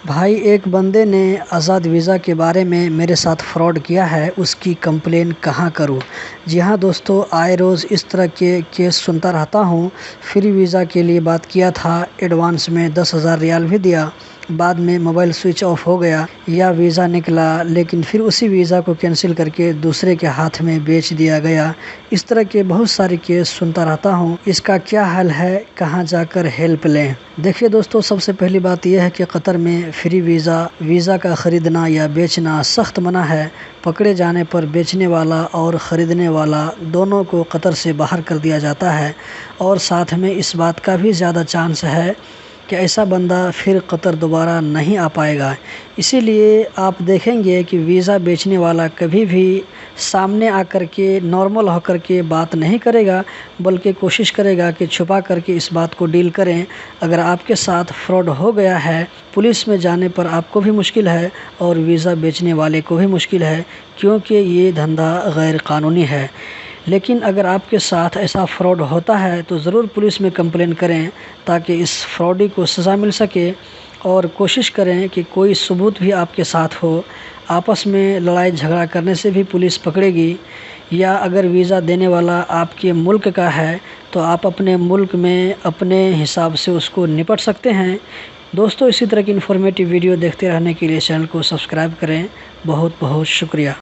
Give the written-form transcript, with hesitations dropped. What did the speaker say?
بھائی ایک بندے نے آزاد ویزا کے بارے میں میرے ساتھ فراڈ کیا ہے، اس کی کمپلین کہاں کروں؟ جی ہاں دوستو، آئے روز اس طرح کے کیس سنتا رہتا ہوں۔ فری ویزا کے لیے بات کیا تھا، ایڈوانس میں 10,000 ریال بھی دیا، بعد میں موبائل سوئچ آف ہو گیا یا ویزا نکلا لیکن پھر اسی ویزا کو کینسل کر کے دوسرے کے ہاتھ میں بیچ دیا گیا۔ اس طرح کے بہت سارے کیس سنتا رہتا ہوں۔ اس کا کیا حل ہے؟ کہاں جا کر ہیلپ لیں؟ دیکھیے دوستو، سب سے پہلی بات یہ ہے کہ قطر میں فری ویزا کا خریدنا یا بیچنا سخت منع ہے۔ پکڑے جانے پر بیچنے والا اور خریدنے والا دونوں کو قطر سے باہر کر دیا جاتا ہے، اور ساتھ میں اس بات کا بھی زیادہ چانس ہے کہ ایسا بندہ پھر قطر دوبارہ نہیں آ پائے گا۔ اسی لیے آپ دیکھیں گے کہ ویزا بیچنے والا کبھی بھی سامنے آ کر کے نارمل ہو کر کے بات نہیں کرے گا، بلکہ کوشش کرے گا کہ چھپا کر کے اس بات کو ڈیل کریں۔ اگر آپ کے ساتھ فراڈ ہو گیا ہے، پولیس میں جانے پر آپ کو بھی مشکل ہے اور ویزا بیچنے والے کو بھی مشکل ہے، کیونکہ یہ دھندا غیر قانونی ہے۔ لیکن اگر آپ کے ساتھ ایسا فراڈ ہوتا ہے تو ضرور پولیس میں کمپلین کریں تاکہ اس فراڈی کو سزا مل سکے، اور کوشش کریں کہ کوئی ثبوت بھی آپ کے ساتھ ہو۔ آپس میں لڑائی جھگڑا کرنے سے بھی پولیس پکڑے گی، یا اگر ویزا دینے والا آپ کے ملک کا ہے تو آپ اپنے ملک میں اپنے حساب سے اس کو نپٹ سکتے ہیں۔ دوستو، اسی طرح کی انفارمیٹیو ویڈیو دیکھتے رہنے کے لیے چینل کو سبسکرائب کریں۔ بہت بہت شکریہ۔